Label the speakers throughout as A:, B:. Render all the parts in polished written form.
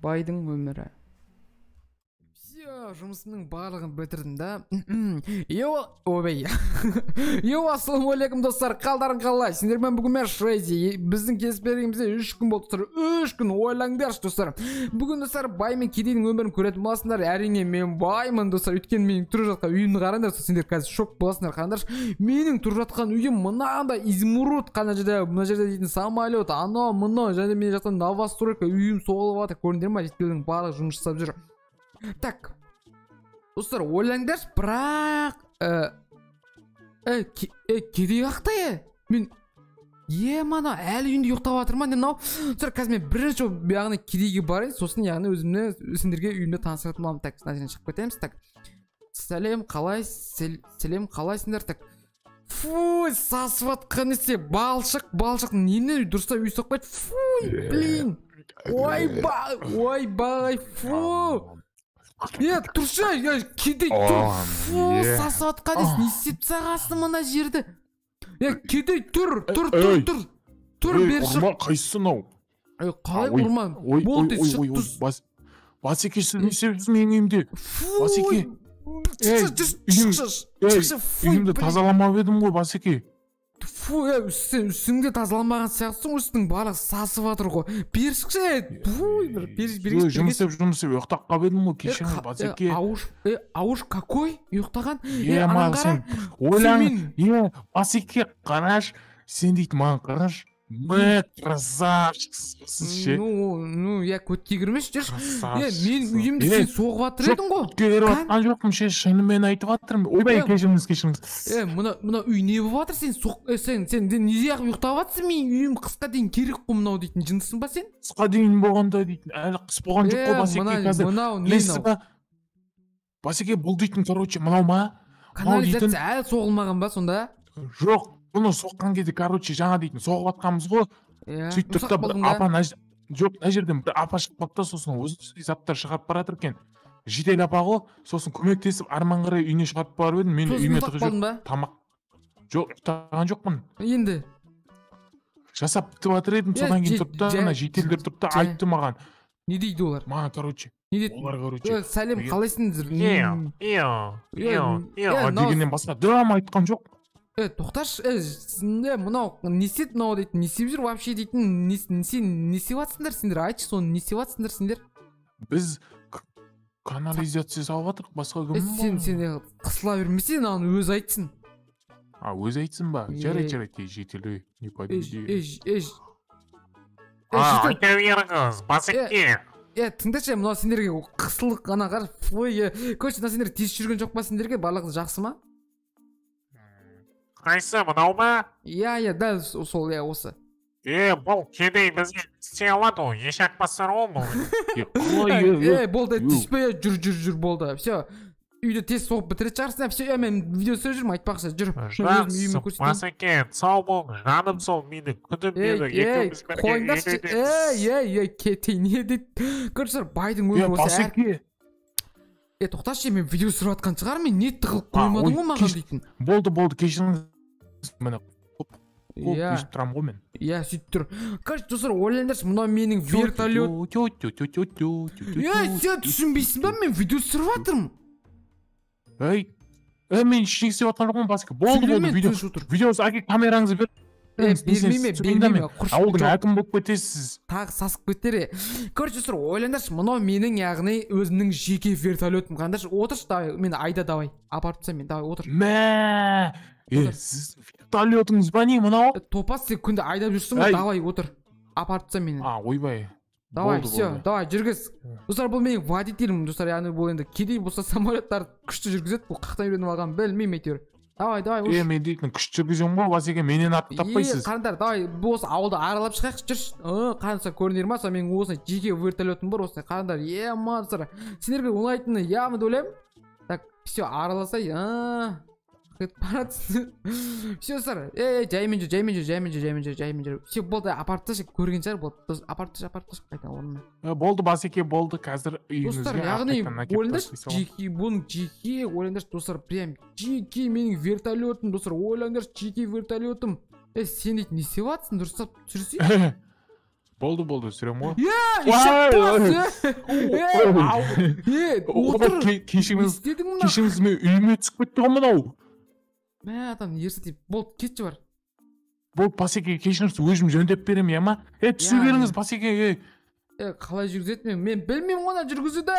A: байдың өмірі. Жұмысымның барлығын бітірдім да. Ассалаумағалейкум достар, қалдарың қалай? Сендермен бүгін мен Шрейзи. Біздің кеспелігімізде 3 күн болды достар. 3 күн ойлаңдаршы достар. Бүгін достар бай мен кедейдің өмірін көретін боласыңдар. Әрине мен баймын достар. Өйткені менің тұрып жатқан үйімді қараңдар. Сендер қазір шок боласыңдар. Қараңдаршы. Менің тұрып жатқан үйім мынандай изумруд қана жерде, мына жерде дейтін самолет, анау мынау және мен жатқан новостройка үйім соғылып жатыр. Көрдіңдер ме? Жеткелдің барлығы жұмыс жасап жүр. Так, достар, ойлаңдаршы, бірақ кедей қақта мен мана әлі үйінде ұйықтап жатыр ма? Достар, қазір мен бірінші яғни кедейге барайын, сосын яғни өзімді сендерге үйімді таныстыратын боламын. Так, сізден шығып кетеміз. Так, сәлем қалайсыңдар? Так, фуй, сасып жатқан несе, балшық нені дұрыстап үй соқпайды. Фуй, блин, ойбай, фу. Тұршы, кедей тұр. Фу, сасып жатқан несі, не істеп сағасың мына жерді? Кедей тұр. Тұр, бері шық.
B: Ұрман, қайсың ау?
A: Қалай ұрман? Болды, шық.
B: Басеке, сіз не істепсіз менің үйімде? Басеке. Үйімді тазаламап едім ғой, Басеке.
A: Фу, сен үстіңде тазаламаған сияқтысың, үстің барлық сасып жатыр ғой. Бері шықшы,
B: жұмыс істеп ұйықтап қалып едім ғой, кешіріңіз, Басеке.
A: Ауыш какой? Ұйықтаған?
B: Сен ойлаң, Басеке, қараш, сен дейді маған қараш. Красавчиксыз ше.
A: Көтке кірмеш жүрш. Мен үйімді сен соғып жатыр едің ғой.
B: Көтке кіріп атқан жоқпын ше, шынымен айтып жатырмын. Ойбай, кешіріңіз.
A: Мына үй не болып жатыр? Сен неде ақ ұйықтап жатсың? Мен үйім қысқа дейін керек қой мынау дейтін жынысың ба сен?
B: Қысқа дейін болғанда дейтін, әлі қыс болған жоқ қой, Басеке қазір. Басеке, бұл дейтін, короче, мынау ма?
A: Канализация әлі соғылмаған ба сонда?
B: Жоқ. Бұны соққан кезде, короче, жаңа дейтін соғып атқанбыз ғой. Сөйттік та апа, жоқ, мына жерден бір апа шығып қалды да, сосын өзі заттар шығарып баратыр екен. Жедел апа ғой, сосын көмектесіп арман қарай үйіне шығарып барып едім. Мен үйіме тығып жоқ, тамақ. Жоқ, ұйықтаған жоқпын.
A: Енді
B: жасап бітіп жатыр едім, содан кейін тұрды да, ана жителдер тұрды да, айтты маған.
A: Не дейді олар?
B: Маған, короче.
A: Олар, короче. Сәлем, қалайсыңдар?
B: Дегеннен басқа драма айтқан жоқ.
A: Тоқташ, мынау не істеді мынау дейтін, не істеп жүр вообще дейтін, не істеп жатсыңдар сендер? Айтшы соны, не істеп жатсыңдар сендер?
B: Біз канализация салып жатырық, басқа кім бар?
A: Сен қысыла бермесең, аны өзі айтсын.
B: Өзі айтсын ба? Жарайды, жетелі. Не подведи.
C: Айта беріңіз, Басеке.
A: Тыңдашы, мынау сендерге қысылық қана қар. Короче, мына сендер тез жүрген жоқ па сендерге? Барлығы жақсы ма?
C: Қайсы, мынау ма?
A: Дәл сол, осы.
C: Бұл кедей бізге істей алады ғой, еш ақпастар ол бұл.
A: Болды, түспей, жүр, болды. Все, үйді тез соғып бітірет шығарсың. Все, мен видео сөз жүрмін, айтпақшы, жүр.
C: Жақсы, Басеке, сау бол, жаным сол, мені күдім деді.
A: Қойыңдаршы, кетей, не дейді? Көршілер, байдың өмір осы
B: Басеке.
A: Тоқташы, мен видео сүріп атқан шығар, мен не тығылып қоймадың ғой маған дейтін.
B: Болды, кешіріңіз. Мені өшіп тұрам ғой мен.
A: Сөйтіп тұр. Қаш, достар, ойлаңдаршы, мынау менің вертолет. Сен түсінбейсің ба, мен видео сүріп атырмын.
B: Мен ішіне істеп атқан жоқпын, Басеке. Болды, видеосы әке камераңызы бер.
A: Бермейме.
B: Ауылдың әкім болып кетесіз.
A: Тағы сасып кеттер. Көрші достар, ойлаңдаршы, мынау менің яғни өзімнің жеке вертолетім. Қаңдаршы, отыршы, мен айда давай. Апарып тұрсам мен, давай, отыр.
B: Сіз вертолетіңіз ба не мынау?
A: Топас, сен күнде айдап жүрсің ғой, давай, отыр. Апарып тұрсам мені.
B: Ойбай.
A: Давай, все, давай, жүргіз. Достар, бұл менің водителім, достар, яғни бұл енді кедей болса самолеттар күшті жүргізеді, бұл қақтан үйреніп алған, білмеймін әйтеуір. Давай, ұш.
B: Мен дейтін күшті жүргізем ғой, Басеке, менен артық таппайсыз.
A: Қарандар, давай, бұл осы ауылды аралап шығайықшы, жүрші. Қарандар, көрінер ма, менің осындай жеке вертолетім бар, осындай. Қарандар, достар, сендерге ұнайтыны ямы ойлаймын. Так, все, араласай. Все, достар, жаймен жүр. Все, болды, апарып ташы, көрген шығар, болды. Апарып ташы, қайта орнына.
B: Болды, Басеке, болды, қазір үйіңізге
A: қайтадан әкеп тастайсың. Бұның жеке, ойлаңдаршы, достар, прям жеке менің вертолетім, достар, ойлаңдаршы, жеке вертолетім. Сен дейтін не істеп жатсың, дұрыстап түсірсей?
B: Болды сүрем ғой.
A: Отыр.
B: Кешіріңіз, мен үйіме түсіп кетті ғой мынау.
A: Мә адам ерсі деп. Болды, кетші бар.
B: Болды, Басеке, кешіріңіз, өзім жөндеп берем, я ма? Түсі беріңіз, Басеке.
A: Қалай жүргізеді мен білмеймін оны жүргізуді.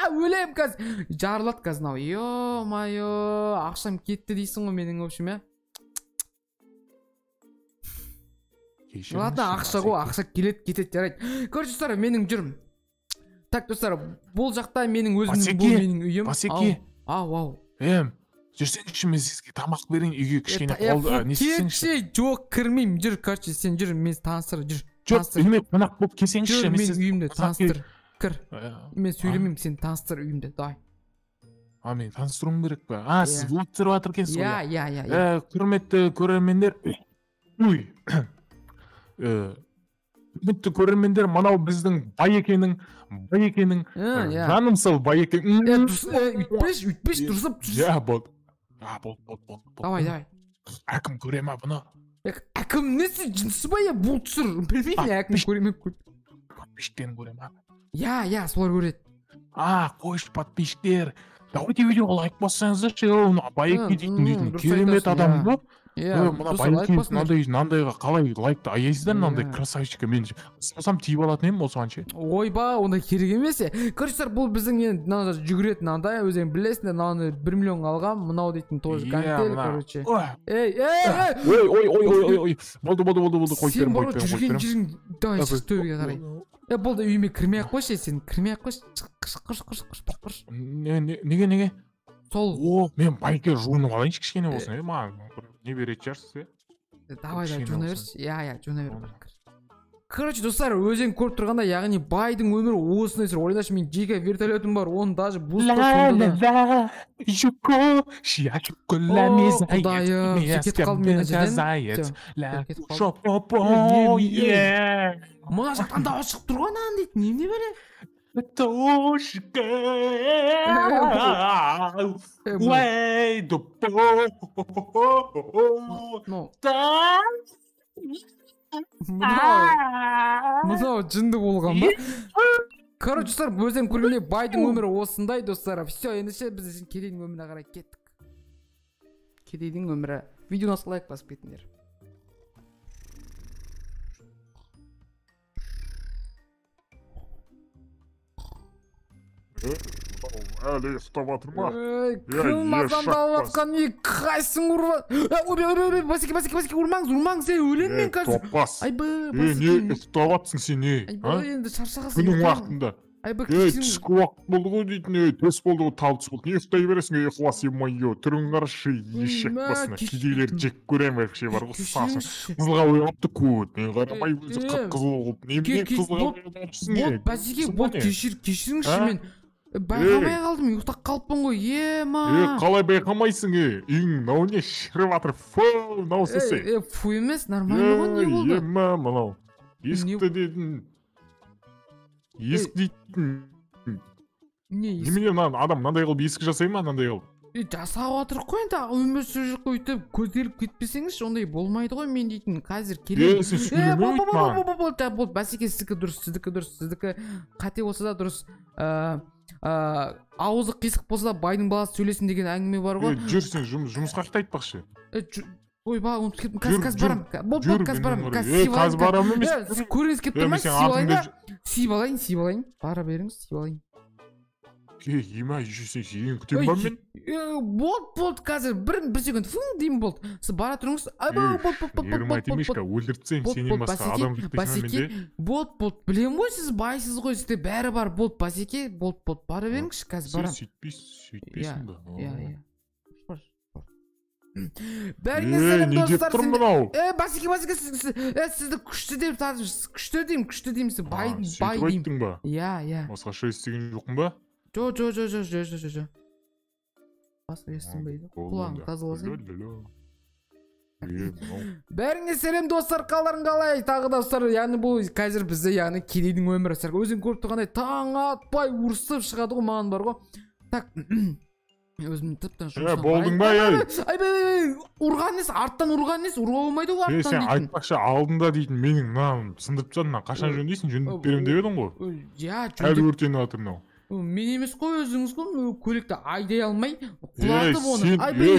A: Өлем қазір. Жарылады қазір мынау. Ё-майо, ақшам кетті дейсің ғой менің, в общем, я. Ладно, ақша ғой, ақша келеді, кетеді, жарайды. Көрші достар, менің жүрім. Так, достар, бұл жақта менің өзімнің, бұл менің үйім.
B: Басеке.
A: Ау.
B: Жүрсеңізші, мен сізге тамақ берейін, үйге кішкене қолды не істесеңізші.
A: Жоқ, кірмеймін, жүр, короче, сен жүр, мен таныстыр, жүр.
B: Жоқ, үйіме қонақ болып келсеңізші.
A: Жүр, мен үйімде таныстыр, кір. Мен сөйлемеймін, сен таныстыр үйімде, давай.
B: Мен таныстыруым керек пе? Сіз влог түсіріп жатыр екенсіз ғой.
A: Иә.
B: Құрметті көрермендер, құрметті көрермендер, мынау біздің Байекенің жанымсыл Байекен.
A: Үйтпеш, дұрысып.
B: Болды.
A: Давай.
B: Әкім көре ма бұны?
A: Әкім несі жынсы ба я? Бұл түсір. Білмеймін, әкім көре ме?
B: Подписчиктерін көре ма?
A: Я, солар көреді.
B: Қойшы подписчиктер. Давайте видеоға лайк бассаңыздаршы. Байеке дейтін керемет адам ғой. Мына Байеке мынандайға қалай лайкты аяйсыздар, мынандай красавчикке. Мен қысқасам тиіп алатын едім осыған ше.
A: Ойба, онда керек емес. Көршілер, бұл біздің жүгіретін андай, өзің білесіңдер, мынаны 1 миллион алғам, мынау дейтін тоже гантель, короче.
B: Ой. Болды.
A: Сен бұры жүрген, давай шық төбеге қарай. Болды, үйіме кірмей-ақ қойшы, сен кірмей-ақ қойшы. Қыш.
B: Неге?
A: Сол.
B: Мен Байеке жуынып алайыншы кішкене болсын, маған не беретін шығарсыз,
A: Давай, жуына берші. Я, жуына бер. Короче, достар, өзің көріп тұрғанда, яғни байдың өмірі осындай сыр. Ойнашы, мен жеке вертолетім бар, оны даже бұзды сонда да. Құдайым, кетіп қалдым мен әжеден. Мұна жақтан дауыс шығып тұр ғой, нан дейді, неме бәле? Мұнау жынды болған ба? Короче, достар, өзен көргенде байдың өмірі осындай, достар. Все, ендіше біз кедейдің өміріне қарай кеттік. Кедейдің өмірі. Видеоны лайк басып кетіңдер.
B: Әлі ұстап атыр ма?
A: Қылмазан далатқан не қайсың ұрған? Басеке, ұрмаңыз, өлем мен қазір.
B: Топас.
A: Басеке.
B: Не ұстап атсың сен, не?
A: Енді шаршағасың.
B: Күнің уақытында. Түскі уақыт болды ғой дейтін, төс болды ғой, тал түс болды. Не ұстай бересің, ықылас емайо, түрің қарашы, ешек басына, кедейлер жек көрем әпше бар ғой, сасың. Қызылға ойғапты көт, не қарамай өзі қып-қызыл болып, немене қызылға ойғапшысың,
A: не? Басеке, бол, кешіріңізші мен. Байқамай қалдым, ұйықтап қалыппын ғой, ема.
B: Қалай байқамайсың, үйің нау не шіріп атыр, фу, нау сесе.
A: Фу емес, нормально ғой, не болды?
B: Ема, мынау, есікті дедің. Есік дейтін.
A: Не есік?
B: Немене адам мынандай қылып есік жасай ма, мынандай қылып?
A: Жасап атыр қой енді, өмір сүріп қойып көзделіп кетпесеңіз, ондай болмайды ғой мен дейтін. Қазір керек.
B: Сен сөйлемей өйтма.
A: Болды, Басеке, сіздікі дұрыс, сіздікі қате болса да дұрыс. Ауызы қисық болса да байдың баласы сөйлесін деген әңгіме бар ғой.
B: Жүр, сен жұмысқа қайта айтпақшы.
A: Ойба, ұмытып кеттім, қазір барам. Болды, қазір барам.
B: Қазір барам емес.
A: Көріңіз кеп тұр ма? Сиіп алайын. Бара беріңіз, сиіп алайын.
B: Ема, сен күтем ба мен?
A: Болды, қазір бір секунд, деймін болды. Сіз бара тұрыңыз.
B: Ерім айтемешка, өлдіртсең, сенен басқа адам күтпесін менде.
A: Болды, білем ғой, сіз байсыз ғой, сізде бәрі бар. Болды, Басеке, болды, бара беріңізші, қазір барам.
B: Сен сөйтпейсің ба?
A: Бәріңе сәлем достар.
B: Тұрм мынау?
A: Басеке, сізді күшті деп тадыңыз. Күшті деймін, сіз бай деймін.
B: Сөйтіп айттың ба?
A: Иә.
B: Басқаша естеген жоқпын ба?
A: Жоқ. Басқа естінбейді. Құлағын тазаласың. Бәріңе сәлем достар, қалдарың қалай? Тағы достар, яғни бұл қазір бізде, яғни кедейдің өмірі. Өзің көріп тұрғандай таң атпай ұрысып шығады ғой, маған бар ғой. Так, өзүм тыптан
B: болдуң ба, ей?
A: Айбай, урган эмес, арттан урган эмес, ургуга болбойду го арттан
B: сен
A: дейтин.
B: айтпакчы алдында дейтин менин мына сындырып тастадың, мына качан жөндөйсүң, жөндөп берем деп элең го.
A: Я,
B: Әлі өртеніп атыр мынау.
A: Мен емес қой, өзіңіз ғой, көлікті айдай алмай
B: құлатып
A: оны.
B: Айбай,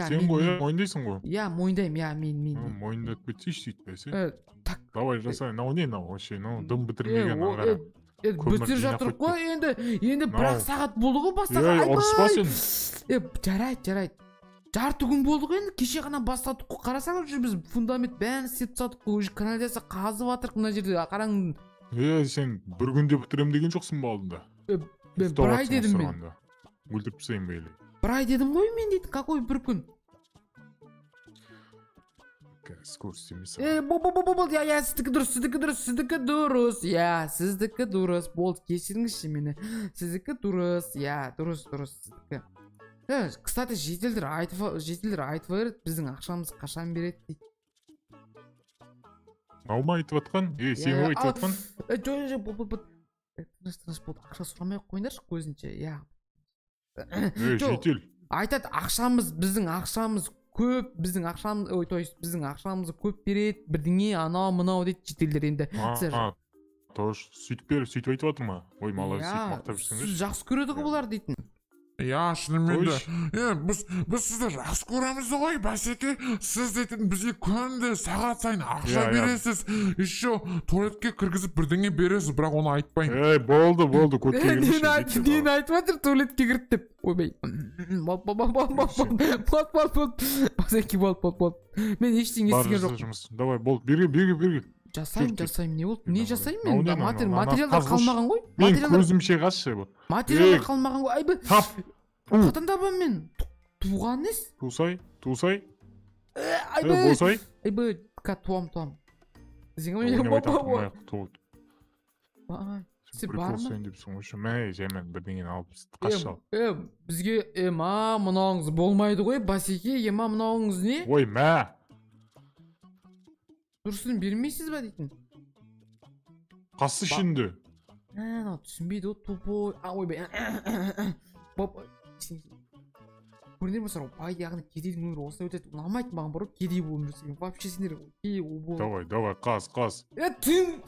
B: сен ғой, мойындайсың ғой.
A: Я, мойындаймын, мен.
B: Мойындап кетсе сөйтпесе.
A: Так.
B: Давай жасай, мынау не мынау вообще, дым бітірмеген аңғара.
A: Бітір жатырық қой, енді бір-ақ сағат болды ғой бастаған.
B: Ұрыспа сен.
A: Жарайды. Жарты күн болдық енді, кеше ғана бастадық қой. Қарасаң уже біз фундамент бәрін істеп тастадық қой, уже канализация қазып жатырық мына жерде. Қараң.
B: Сен бір күнде бітірем деген жоқсың ба алдында?
A: Мен бір ай дедім мен.
B: Өлтіріп тастайын ба еле?
A: Bir ay dedim koy men dedim, какой bir gün?
B: Скорость емес.
A: Бол, я сіздікі дұрыс, я, сіздікі дұрыс, болды, кешіріңізші мені, сіздікі дұрыс, я, дұрыс, сіздікі. Кстати, жетелдер айтып береді, біздің ақшамыз қашан береді дейді.
B: Алма айтып атқан? Сен ғой айтып атқан?
A: Тыныш болды, ақша сұрамай қойыңдаршы көзінше, я.
B: Жетел.
A: Айтады, ақшамыз, біздің ақшамыз көп, біздің ақшамызды көп береді, бірдеңе, анау, мынау дейді жетелдер енді.
B: Тош, сөйтіп айтып атыр ма? Ой, мала, сөйтіп мақтап жүрсіңдер.
A: Сіз жақсы көреді ғой бұлар дейтін.
D: Я, шынымен де, біз сізді жақсы көреміз ғой, бәсеке, сіз дейтін бізге күнде сағат сайын ақша бересіз, еще туалетке кіргізіп бірдеңе бересіз, бірақ оны айтпайын.
B: Болды, көтке кірмеші.
A: Нені айтып жатыр, туалетке кіріп деп. Ойбай, бәсеке, болды. Мен ештеңе естіген жоқ.
B: Давай, болды, берге.
A: Жасаймын, не болды? Не жасаймын мен? Материалдар қалмаған ғой?
B: Мен көзімше қашшы.
A: Материалдар қалмаған ғой? Айбай,
B: тап!
A: қатын табам мен? Туған нес?
B: Туысай? Болсай?
A: Айбай, туам. Сен бар ма?
B: Жаймен бірдеңені алып қашшал.
A: Бізге, мынауыңыз болмайды ғой, басеке, мынауыңыз не?
B: Ой, мә!
A: Дұрысын бермейсіз ба дейтін?
B: Қасы шынды?
A: Түсінбейді о, тупой. Ойбай. Көрінер ма сұрау, бай яғни кедейдің өмірі осылай өтеді. Ұнамайды маған бұрып, кедей болып жүрсеген. Вообще сендер кедей болып.
B: Давай, қас.
A: Түн!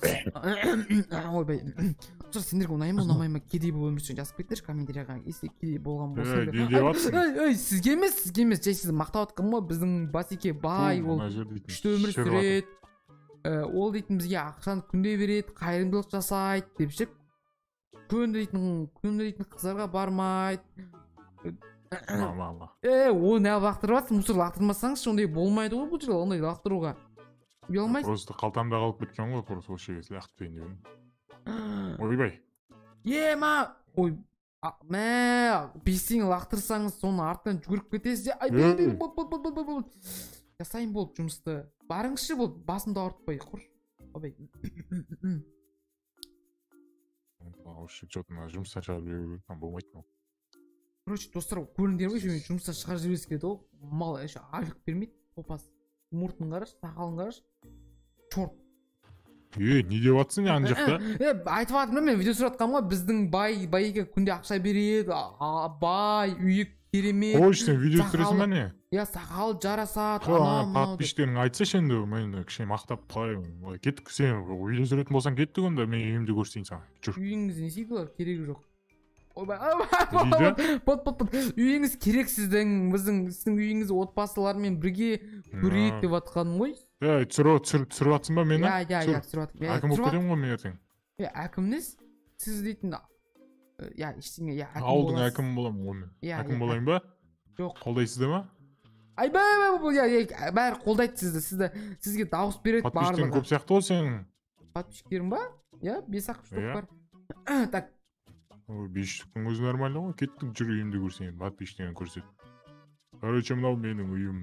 A: Ойбай. Сендерге ұнамай ма кедей болып өмірсен жазып кеттерші комментарияға. Если кедей болған болса.
B: Не деп атсың?
A: Сізге емес, жай сізді мақтап атқан ма, біздің басеке бай, ол күшті өмір сүреді. Ол дейтін бізге ақшаны күнде береді, қайырымдылық жасайды деп ше. Күнде дейтін қыздарға бармайды. Оны лақтырып атсың, мұсыр лақтырмасаңыз ондай болмайды ғой бұл жерде, ондай лақтыруға. Ұялмайсың?
B: Просто қалтамда қалып кеткен ғой, просто осы жерге лақтырайын деп. Ойбай.
A: Ой, бесең лақтырсаңыз соны артынан жүгіріп кетесіз. Жасайын болып жұмысты. Барыңызшы болып, басымды ауыртпай, құр. Обай.
B: Жұмыстан шығарып жіберген болмайды ма?
A: Короче, достар, көріңдер ғой, жұмыстан шығарып жібергісі келеді ғой. Мал айлық бермейді, топас. Мұртын қараш, сақалын қараш. Чорт.
B: Не деп атсың ана жақта?
A: Айтып атырмын мен, видео сұратқанмын ғой, біздің байға күнде ақша береді, бай, үйі керемет.
B: Қойшы, сен видео түсіресің бе не?
A: Сақал жарасады,
B: подписчиктерің айтса енді мен кішкене мақтап қалай кеттік, сен видео түсіретін болсаң кеттік онда, мен үйімді көрсетейін саған.
A: Үйіңіз не істейді олар, керегі жоқ. Үйіңіз керек сіздің үйіңіз отбасылармен бірге көрейік деп атқаным ғой.
B: Түсіріп атсың ба мені?
A: Түсіріп атым.
B: Әкім болып кетемін ғой мен ертең.
A: Әкімніз? Сіз дейтін ештеңе,
B: ауылдың әкімі боламын ғой мен. Әкім болайын ба?
A: Жоқ.
B: Қолдайсызды ма?
A: Бәрі қолдайды сізді. Сізге дауыс береді барлығы.
B: Подписчиктерің көп сияқты ғой сенің.
A: Подписчиктерің ба? 5-ақ штук бар. Так.
B: 5 штуктың өзі нормально ғой. Кеттік, жүр үйімді көрсейін. Подписчиктерін көрсет. Короче, мынау менің үйім.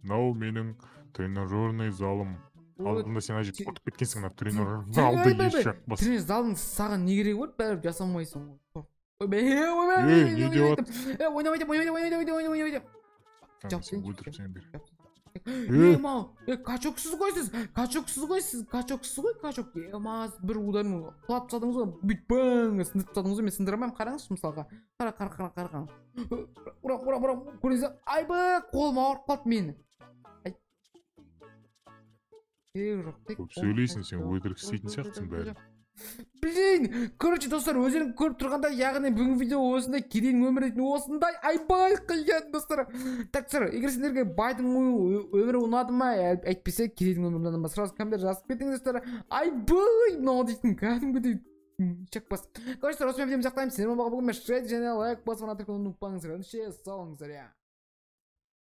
B: Мынау менің тренажерный залым. Алдында сен ажет қортып кеткенсің, тренажер залды еш жақпас.
A: Тренажер залың саған не керек болды, бәрі жасамайсың ғой.
B: Не деп атсың?
A: Ойнамайды. Мал, качоксыз ғой сіз. Качоксыз ғой сіз. Качоксыз ғой, качок. Мас бір удан құлап тастадыңыз ғой. Бүйтпің, сындырып тастадыңыз ғой. Мен сындырамаймын. Қараңызшы мысалға. Қара. Ура. Көрдіңіз? Айбы, қолым ауырып қалды мені.
B: Көп сөйлейсің, сен өтірік істейтін сияқтысың бәрі.
A: Блин, короче, достар, өздерің көріп тұрғанда, яғни бүгін видео осындай, кедейдің өмірі дейтін осындай айбай қиын, достар. Так, достар, егер сендерге байдың өмірі ұнады ма, әйтпесе кедейдің өмірі ұнады ма, сразу комментарий жазып кетіңіз, достар. Айбай, мынау дейтін, кәдімгідей чекпас. Короче, осымен видеоны сақтаймын. Сендермен баға бүгін мен Шрейди және лайк басып, ана тіркеуді ұмытпаңыздар. Сау болыңыздар,